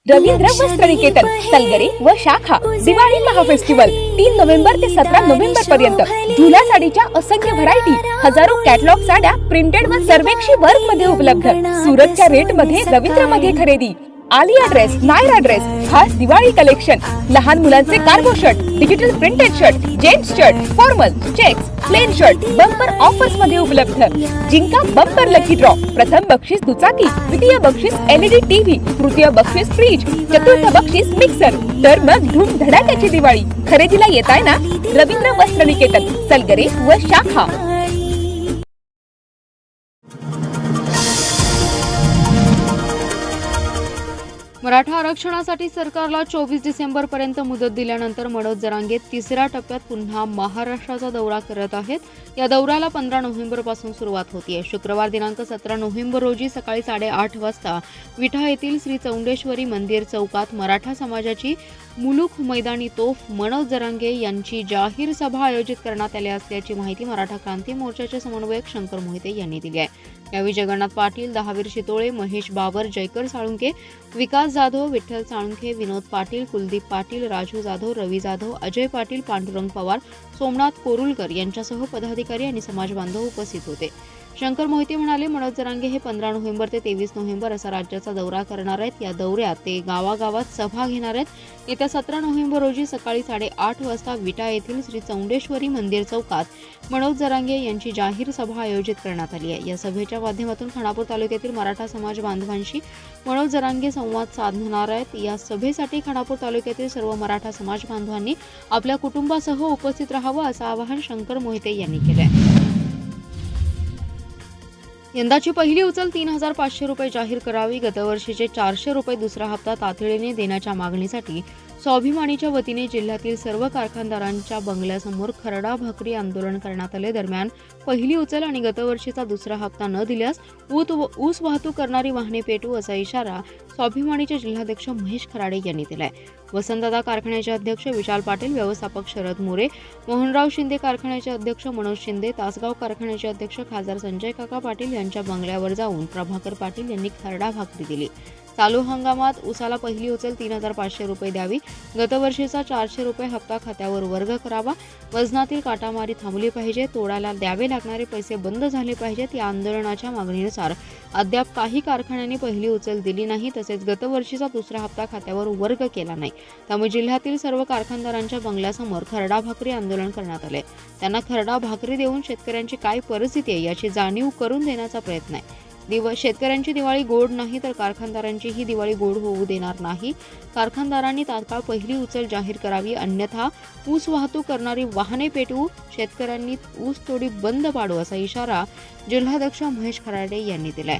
रवींद्र वस्त्र निकेतन सलगरे व शाखा दिवाळी महाफेस्टिवल 3 नोव्हेंबर ते 17 नोव्हेंबर पर्यंत झुला साडीच्या असंख्य व्हरायटी, हजारो कॅटलॉग साड्या प्रिंटेड व सर्वेक्षी वर्क मध्ये उपलब्ध. सुरतच्या रेट मध्ये रवींद्र मध्ये खरेदी. आलिया ड्रेस, नायरा ड्रेस, खास दिवाळी कलेक्शन, लहान मुलांचे cargo shirt, digital printed shirt, gents shirt, formal, checks, plain shirt bumper offers मध्ये उपलब्ध. जिंका बंपर लकी ड्रॉ. प्रथम बक्षीस दुचाकी, द्वितीय बक्षीस LED टीव्ही, तृतीय बक्षीस फ्रीज, चतुर्थ बक्षीस मिक्सर. तर मग धूम धडाक्याची दिवाळी. खरेदीला येताय ना? रवींद्र वस्त्र निकेतन सलगरे व शाखा. मराठा आरक्षणासाठी सरकारला 24 डिसेंबरपर्यंत मुदत दिल्यानंतर मनोज जरांगे तिसऱ्या टप्प्यात पुन्हा महाराष्ट्राचा दौरा करत आहेत. या दौऱ्याला 15 नोव्हेंबरपासून सुरुवात होतीये. शुक्रवार दिनांक 17 नोव्हेंबर रोजी सकाळी 8:30 वाजता विठा येथील श्री चौंडेश्वरी मंदिर चौकात मराठा समाजाची मुलूक मैदानी तोफ मनोज जरांगे यांची जाहीर सभा आयोजित करण्यात आली असल्याची माहिती मराठा क्रांती मोर्चाचे समन्वयक शंकर मोहिते यांनी दिली आहे. यावेळी जगन्नाथ पाटील, दहावीर शितोळे, महेश बाबर, जयकर साळुंके, विकास जाधव, विठ्ठल साळुंखे, विनोद पाटील, कुलदीप पाटील, राजू जाधव, रवी जाधव, अजय पाटील, पांडुरंग पवार, सोमनाथ कोरुलकर यांच्यासह पदाधिकारी आणि समाजबांधव उपस्थित होते. शंकर मोहिते म्हणाले, मनोज जरांगे हे 15 नोव्हेंबर ते 23 नोव्हेंबर असा राज्याचा दौरा करणार आहेत. या दौऱ्यात ते गावागावात सभा घेणार आहेत. येत्या 17 नोव्हेंबर रोजी सकाळी 8:30 वाजता विटा येथील श्री चौंडेश्वरी मंदिर चौकात मनोज जरांगे यांची जाहीर सभा आयोजित करण्यात आली आहे. या सभेच्या माध्यमातून खानापूर तालुक्यातील मराठा समाज बांधवांशी मनोज जरांगे संवाद साधणार आहेत. या सभेसाठी खानापूर तालुक्यातील सर्व मराठा समाज बांधवांनी आपल्या कुटुंबासह उपस्थित राहावं असं आवाहन शंकर मोहिते यांनी केलं आहे. यंदाची पहिली उचल 3,500 रुपये जाहीर करावी. गतवर्षीचे 400 रुपये दुसरा हप्ता तातडीने देण्याच्या मागणीसाठी स्वाभिमानीच्या वतीने जिल्ह्यातील सर्व कारखानदारांच्या बंगल्यासमोर खरडा भाकरी आंदोलन करण्यात आले. दरम्यान पहिली उचल आणि गतवर्षीचा दुसरा हप्ता न दिल्यास ऊस वाहतूक करणारी वाहने पेटवू असा इशारा स्वाभिमानीचे जिल्हाध्यक्ष महेश खराडे यांनी दिलाय. वसंतदादा कारखान्याचे अध्यक्ष विशाल पाटील, व्यवस्थापक शरद मोरे, मोहनराव शिंदे कारखान्याचे अध्यक्ष मनोज शिंदे, तासगाव कारखान्याचे अध्यक्ष खासदार संजय काका पाटील यांच्या बंगल्यावर जाऊन प्रभाकर पाटील यांनी खरडा भाकरी दिली. चालू हंगामात ऊसाला पहिली उचल 3,500 रुपये द्यावी. गतवर्षीचा 400 रुपये हप्ता खात्यावर वर्ग करावा. वजनातील काटामारी थांबली पाहिजे. तोडायला द्यावे लागणारे पैसे बंद झाले पाहिजेत. या आंदोलनाच्या मागणीनुसार अद्याप काही कारखान्यांनी पहिली उचल दिली नाही. तसेच गतवर्षीचा दुसरा हप्ता खात्यावर वर्ग केला नाही. त्यामुळे जिल्ह्यातील सर्व कारखानदारांच्या बंगल्यासमोर खरडा भाकरी आंदोलन करण्यात आले. त्यांना खरडा भाकरी देऊन शेतकऱ्यांची काय परिस्थिती आहे याची जाणीव करून देण्याचा प्रयत्न आहे. शेतकऱ्यांची दिवाळी गोड नाही तर कारखानदारांचीही दिवाळी गोड होऊ देणार नाही. कारखानदारांनी तात्काळ पहिली उचल जाहीर करावी, अन्यथा ऊस वाहतूक करणारी वाहने पेटवू, शेतकऱ्यांनी ऊस तोडी बंद पाडू असा इशारा जिल्हाध्यक्ष महेश खराडे यांनी दिलाय.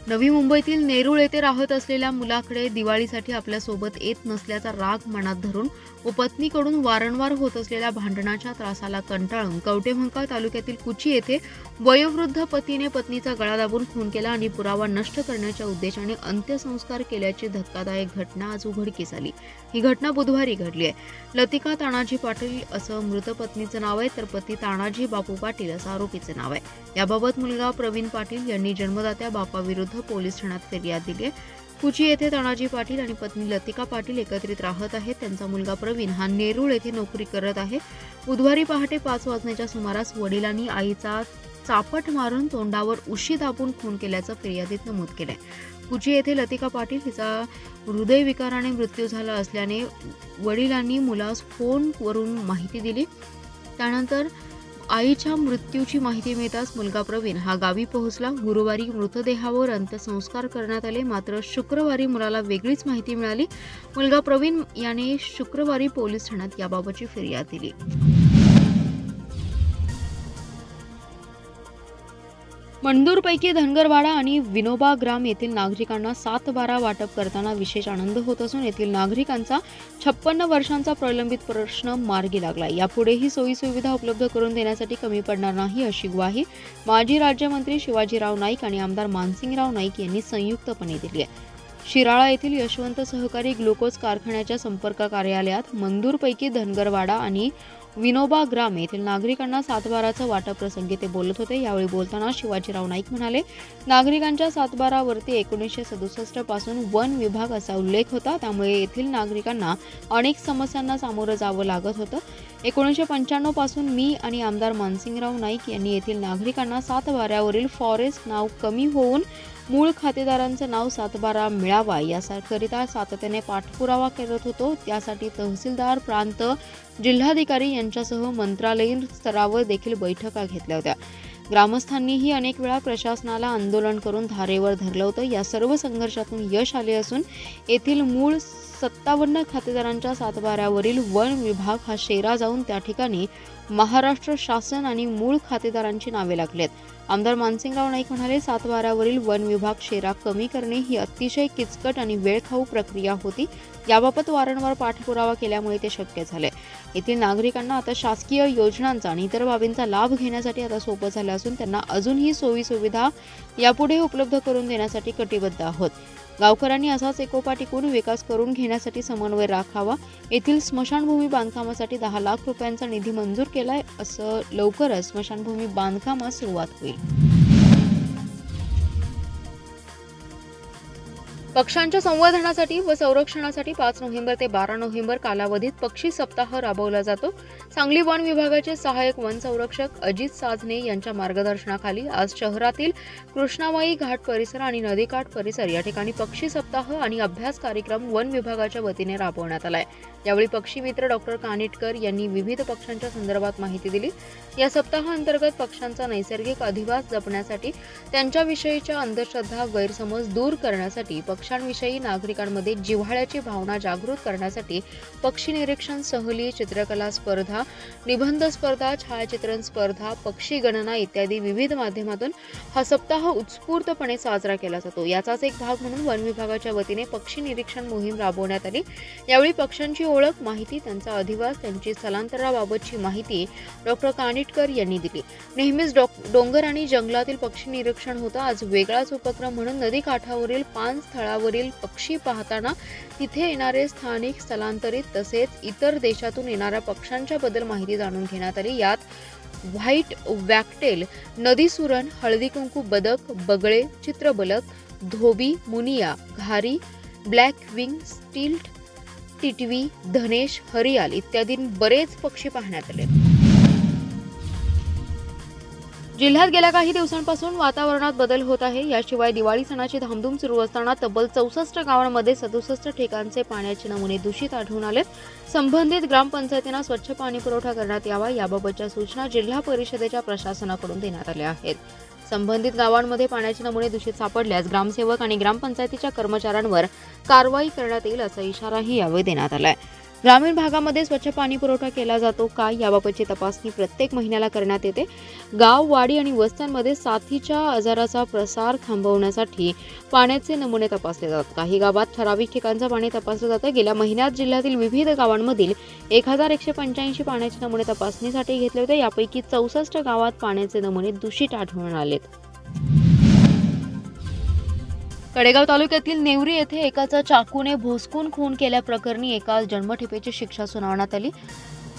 नवी मुंबईतील नेरूळ येथे राहत असलेल्या मुलाकडे दिवाळीसाठी आपल्यासोबत येत नसल्याचा राग मनात धरून व पत्नीकडून वारंवार होत असलेल्या भांडणाच्या त्रासाला कंटाळून कवठेमहांकाळ तालुक्यातील कुची येथे वयोवृद्ध पतीने पत्नीचा गळा दाबून खून केला आणि पुरावा नष्ट करण्याच्या उद्देशाने अंत्यसंस्कार केल्याची धक्कादायक घटना आज उघडकीस आली. ही घटना बुधवारी घडली आहे. लतिका तानाजी पाटील असं मृत पत्नीचं नाव आहे, तर पती तानाजी बापू पाटील असं आरोपीचं नाव आहे. याबाबत मुलगा प्रवीण पाटील यांनी जन्मदात्या बापाविरुद्ध पोलीस ठाण्यात फिर्याद दिली आहे. कुची येथे तानाजी पाटील आणि पत्नी लतिका पाटील एकत्रित राहत आहेत. त्यांचा मुलगा प्रवीण हा नेरूळ येथे नोकरी करत आहे. बुधवारी पहाटे 5 वाजण्याच्या सुमारास वडिलांनी आईचा चापट मारून तोंडावर उशी दाबून खून केल्याचं फिर्यादीत नमूद केलंय. कुची येथे लतिका पाटील हिचा हृदयविकाराने मृत्यू झाला असल्याने वडिलांनी मुलास फोनवरून माहिती दिली. त्यानंतर आईच्या मृत्यूची माहिती मिळताच मुलगा प्रवीण हा गावी पोहोचला. गुरुवारी मृतदेहावर अंत्यसंस्कार करण्यात आले. मात्र शुक्रवारी मुलाला वेगळीच माहिती मिळाली. मुलगा प्रवीण याने शुक्रवारी पोलीस ठाण्यात याबाबतची फिर्याद दिली. मंडूरपैकी धनगरवाडा आणि विनोबा ग्राम येथील नागरिकांना 7/12 वाटप करताना विशेष आनंद होत असून येथील नागरिकांचा 56 वर्षांचा प्रलंबित प्रश्न मार्गी लागला. यापुढेही सोयीसुविधा उपलब्ध करून देण्यासाठी कमी पडणार नाही अशी ग्वाही माजी राज्यमंत्री शिवाजीराव नाईक आणि आमदार मानसिंगराव नाईक यांनी संयुक्तपणे दिली आहे. शिराळा येथील यशवंत सहकारी ग्लुकोज कारखान्याच्या संपर्क कार्यालयात मंदूरपैकी धनगरवाडा आणि विनोबा ग्राम येथील नागरिकांना सातबाराचं वाटप प्रसंगी ते बोलत होते. यावेळी बोलताना शिवाजीराव नाईक म्हणाले, नागरिकांच्या सातबारावरती 1967 पासून वन विभाग असा उल्लेख होता. त्यामुळे येथील नागरिकांना अनेक समस्यांना सामोरं जावं लागत होतं. 1995 पासून मी आणि आमदार मानसिंगराव नाईक यांनी येथील नागरिकांना सातबाऱ्यावरील फॉरेस्ट नाव कमी होऊन मूळ खातेदारांचं नाव सातबारा मिळावा याकरिता सातत्याने पाठपुरावा करत होतो. त्यासाठी तहसीलदार, प्रांत, जिल्हाधिकारी यांच्यासह मंत्रालयीन स्तरावर देखील बैठका घेतल्या होत्या. ग्रामस्थांनीही अनेक वेळा प्रशासनाला आंदोलन करून धारेवर धरलं होतं. या सर्व संघर्षातून यश आले असून येथील मूळ 57 खातेदारांच्या सातबाऱ्यावरील वन विभाग हा शेरा जाऊन त्या ठिकाणी महाराष्ट्र शासन आणि मूळ खातेदारांची नावे लागलेत. आमदार मानसिंगराव नाईक म्हणाले, सातबाऱ्यावरील वन विभाग शेरा कमी करणे ही अतिशय किचकट आणि वेळखाऊ प्रक्रिया होती. याबाबत वारंवार पाठपुरावा केल्यामुळे ते शक्य झाले. येथील नागरिकांना आता शासकीय योजनांचा आणि इतर बाबींचा लाभ घेण्यासाठी आता सोपं झालं असून त्यांना अजूनही सोयी सुविधा यापुढे उपलब्ध करून देण्यासाठी कटिबद्ध आहोत. गावकऱ्यांनी असाच एकोपा टिकून विकास करून घेण्यासाठी समन्वय राखावा. येथील स्मशानभूमी बांधकामासाठी 10 लाख रुपयांचा निधी मंजूर केलाय. असं लवकरच स्मशानभूमी बांधकामास सुरुवात होईल. पक्ष्यांच्या संवर्धनासाठी व संरक्षणासाठी 5 नोव्हेंबर ते 12 नोव्हेंबर कालावधीत पक्षी सप्ताह राबवला जातो. सांगली वन विभागाचे सहाय्यक वन संरक्षक अजित साधने यांच्या मार्गदर्शनाखाली आज शहरातील कृष्णाबाई घाट परिसर आणि नदीकाठ परिसर या ठिकाणी पक्षी सप्ताह आणि अभ्यास कार्यक्रम वन विभागाच्या वतीने राबवण्यात आलाय. यावेळी पक्षी मित्र डॉक्टर कानिटकर यांनी विविध पक्ष्यांच्या संदर्भात माहिती दिली. या सप्ताहाअंतर्गत पक्ष्यांचा नैसर्गिक अधिवास जपण्यासाठी, त्यांच्याविषयीच्या अंधश्रद्धा, गैरसमज दूर करण्यासाठी, पक्ष्यांविषयी नागरिकांमध्ये जिव्हाळ्याची भावना जागृत करण्यासाठी पक्षी निरीक्षण सहली, चित्रकला स्पर्धा, निबंध स्पर्धा, छायाचित्रण स्पर्धा, पक्षी गणना इत्यादी विविध माध्यमातून हा सप्ताह उत्स्फूर्तपणे साजरा केला जातो. याचाच एक भाग म्हणून वन विभागाच्या वतीने पक्षी निरीक्षण मोहीम राबवण्यात आली. यावेळी पक्ष्यांची ओळख, माहिती, त्यांचा अधिवास, त्यांची स्थलांतराबाबतची माहिती डॉक्टर कानिटकर यांनी दिली. नेहमीच डोंगर आणि जंगलातील पक्षी निरीक्षण होतं. आज वेगळाच उपक्रम म्हणून नदी काठावरील पान स्थळावरील पक्षी पाहताना तिथे येणारे स्थानिक, स्थलांतरित तसेच इतर देशातून येणाऱ्या पक्ष्यांच्या बद्दल माहिती जाणून घेण्यात आली. यात व्हाईट वॅकटेल, नदी सुरण, हळदी कुंकू बदक, बगळे, चित्रबलक, धोबी, मुनिया, घारी, ब्लॅक विंग, स्टिल्ट, टिटवी, धनेश, हरियाल इत्यादी बरेच पक्षी पाहण्यात आले. जिल्ह्यात गेल्या काही दिवसांपासून वातावरणात बदल होत आहे. याशिवाय दिवाळी सणाची धामधूम सुरू असताना तब्बल 64 गावांमध्ये 67 ठिकाणचे पाण्याचे नमुने दूषित आढळून आलेत. संबंधित ग्रामपंचायतींना स्वच्छ पाणी पुरवठा करण्यात यावा याबाबतच्या सूचना जिल्हा परिषदेच्या प्रशासनाकडून देण्यात आल्या आहेत. संबंधित गावांमध्ये पाण्याचे नमुने दूषित सापडल्यास ग्रामसेवक आणि ग्रामपंचायतीच्या कर्मचाऱ्यांवर कारवाई करण्यात येईल असा इशाराही यावेळी देण्यात आलाय. ग्रामीण भागामध्ये स्वच्छ पाणी पुरवठा केला जातो का याबाबतची तपासणी प्रत्येक महिन्याला करण्यात येते. गाव, वाडी आणि वस्त्यांमध्ये साथीच्या आजाराचा प्रसार थांबवण्यासाठी पाण्याचे नमुने तपासले जातात. काही गावात ठराविक ठिकाणचं पाणी तपासलं जातं. गेल्या महिन्यात जिल्ह्यातील विविध गावांमधील 1185 पाण्याचे नमुने तपासणीसाठी घेतले होते. यापैकी 64 गावात पाण्याचे नमुने दूषित आढळून आलेत. कडेगाव तालुक्यातील नेवरी येथे एकाचा चाकूने भोसकून खून केल्याप्रकरणी एकास जन्मठेपेची शिक्षा सुनावण्यात आली.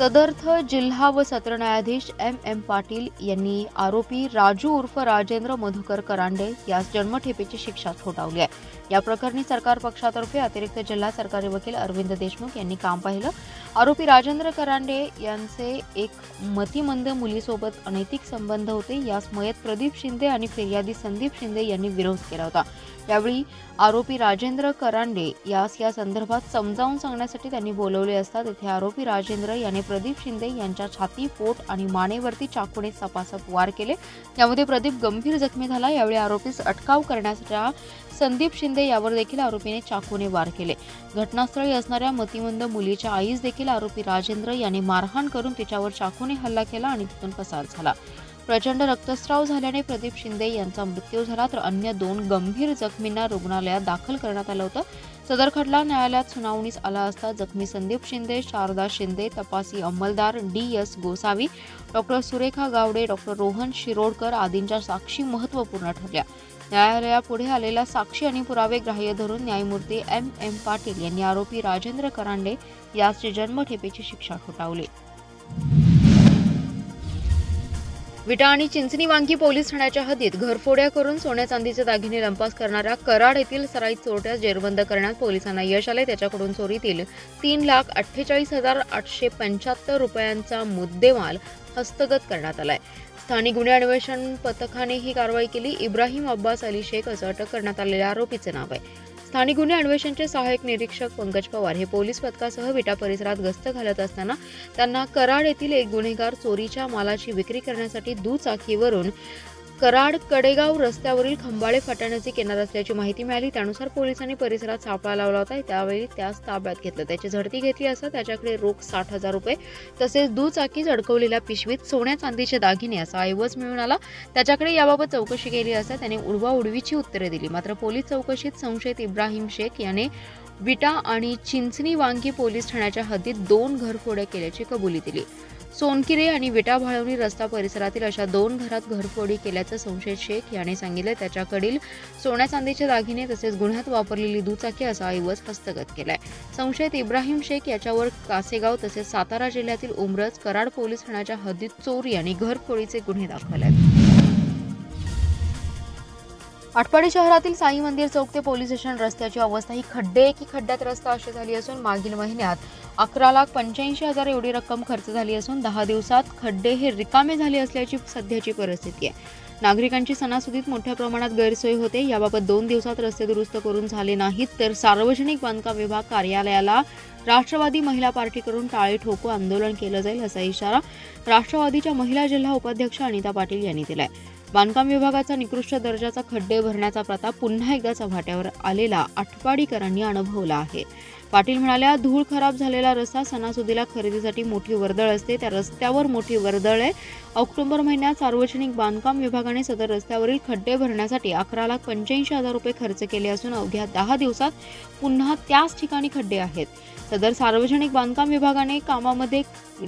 तदर्थ जिल्हा व सत्र न्यायाधीश M पाटील यांनी आरोपी राजू उर्फ राजेंद्र मधुकर करांडे यास जन्मठेपेची शिक्षा ठोठावली आहे. या प्रकरणी सरकार पक्षातर्फे अतिरिक्त जिल्हा सरकारी वकील अरविंद देशमुख यांनी काम पाहिलं. आरोपी राजेंद्र करांडे यांचे एक मतिमंद मुलीसोबत अनैतिक संबंध होते. यास मयत प्रदीप शिंदे आणि फिर्यादी संदीप शिंदे यांनी विरोध केला होता. यावेळी आरोपी राजेंद्र करांडे यास या संदर्भात समजावून सांगण्यासाठी त्यांनी बोलवले असता तेथे आरोपी राजेंद्र याने प्रदीप शिंदे यांच्या छाती, पोट आणि मानेवरती चाकूने सपासप वार केले. यामध्ये प्रदीप गंभीर जखमी झाला. यावेळी आरोपीस अटकाव करण्याच्या संदीप शिंदे यावर देखील आरोपीने चाकूने वार केले. घटनास्थळी असणाऱ्या मतिमंद मुलीच्या आईस देखील आरोपी राजेंद्र याने मारहाण करून तिच्यावर चाकूने हल्ला केला आणि तिथून पसार झाला. प्रचंड रक्तस्राव झाल्याने प्रदीप शिंदे यांचा मृत्यू झाला तर अन्य 2 गंभीर जखमींना रुग्णालयात दाखल करण्यात आलं होतं. सदर खटला न्यायालयात सुनावणीस आला असता जखमी संदीप शिंदे, शारदा शिंदे, तपासी अंमलदार DS Gosavi, doctor Surekha Gawade, doctor Rohan Shirodkar आदींच्या साक्षी महत्त्वपूर्ण ठरल्या. न्यायालयापुढे आलेल्या साक्षी आणि पुरावे ग्राह्य धरून न्यायमूर्ती M पाटील यांनी आरोपी राजेंद्र करांडे यास जन्मठेपेची शिक्षा ठोठावली. विटा आणि चिंचणी वांगी पोलीस ठाण्याच्या हद्दीत घरफोड्या करून सोन्या चांदीचे दागिने लंपास करणाऱ्या कराड येथील सराईत चोरट्यास जेरबंद करण्यात पोलिसांना यश आले. त्याच्याकडून चोरीतील 3,48,875 रुपयांचा मुद्देमाल हस्तगत करण्यात आलाय. स्थानिक गुन्हे अन्वेषण पथकाने ही कारवाई केली. इब्राहिम अब्बास अली शेख असं अटक करण्यात आलेल्या आरोपीचे नाव आहे. स्थानिक गुन्हे अन्वेषणचे सहाय्यक निरीक्षक पंकज पवार हे पोलीस पथकासह विटा परिसरात गस्त घालत असताना त्यांना कराड येथील एक गुन्हेगार चोरीच्या मालाची विक्री करण्यासाठी दुचाकीवरून कराड कडेगाव रस्त्यावरील खंबाळे फाटा येणार असल्याची माहिती मिळाली. त्यानुसार पोलिसांनी परिसरात सापळा लावला होता. त्यावेळी त्यास ताब्यात घेतलं. त्याची झडती घेतली असता त्याच्याकडे रोख 60,000 रुपये तसेच दुचाकीत अडकवलेल्या पिशवीत सोन्या चांदीचे दागिने असा ऐवज मिळून आला. त्याच्याकडे याबाबत चौकशी केली असता त्याने उडवाउडवीची उत्तरे दिली. मात्र पोलीस चौकशीत संशयित इब्राहिम शेख याने विटा आणि चिंचणी वांगी पोलीस ठाण्याच्या हद्दीत 2 घरफोड्या केल्याची कबुली दिली. सोनकिरे आणि विटा भाळवणी रस्ता परिसरातील अशा 2 घरात घरफोडी केल्याचं संशयित शेख याने सांगितलं. त्याच्याकडील सोन्या चांदीचे दागिने तसेच गुन्ह्यात वापरलेली दुचाकी असा ऐवज हस्तगत केलाय. संशयित इब्राहिम शेख याच्यावर कासेगाव तसेच सातारा जिल्ह्यातील उमरज कराड पोलीस ठाण्याच्या हद्दीत चोरी आणि घरफोडीचे गुन्हे दाखल आहेत. आटपाडी शहरातील साई मंदिर चौक ते पोलीस स्टेशन रस्त्याची अवस्था ही खड्डे की खड्ड्यात रस्ता अशी झाली असून मागील महिन्यात 11,85,000 एवढी रक्कम खर्च झाली असून 10 दिवसात खड्डे हे रिकामे झाले असल्याची सध्याची परिस्थिती आहे. नागरिकांची सणासुदीत मोठ्या प्रमाणात गैरसोय होते. याबाबत 2 दिवसात रस्ते दुरुस्त करून झाले नाहीत तर सार्वजनिक बांधकाम विभाग कार्यालयाला राष्ट्रवादी महिला पार्टीकडून टाळे ठोको आंदोलन केलं जाईल असा इशारा राष्ट्रवादीच्या महिला जिल्हा उपाध्यक्ष अनिता पाटील यांनी दिलाय. बांधकाम विभागाचा निकृष्ट दर्जाचा खड्डे भरण्याचा प्रताप पुन्हा एकदा चव्हाट्यावर आलेला आटपाडीकरांनी अनुभवला आहे. पाटील म्हणाल्या, धूळ खराब झालेला रस्ता सणासुदीला खरेदीसाठी मोठी वर्दळ असते. त्या रस्त्यावर मोठी वर्दळ आहे. ऑक्टोबर महिन्यात सार्वजनिक बांधकाम विभागाने सदर रस्त्यावरील खड्डे भरण्यासाठी 11,85,000 रुपये खर्च केले असून अवघ्या 10 दिवसात पुन्हा त्याच ठिकाणी खड्डे आहेत. सदर सार्वजनिक बांधकाम विभागाने कामामध्ये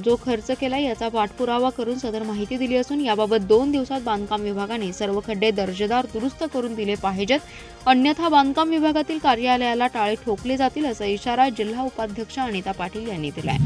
जो खर्च केला याचा पाठपुरावा करून सदर माहिती दिली असून याबाबत 2 दिवसात बांधकाम विभागाने सर्व खड्डे दर्जेदार दुरुस्त करून दिले पाहिजेत. अन्यथा बांधकाम विभागातील कार्यालयाला टाळे ठोकले जातील असा इशारा जिल्हा उपाध्यक्ष अनिता पाटील यांनी दिलाय.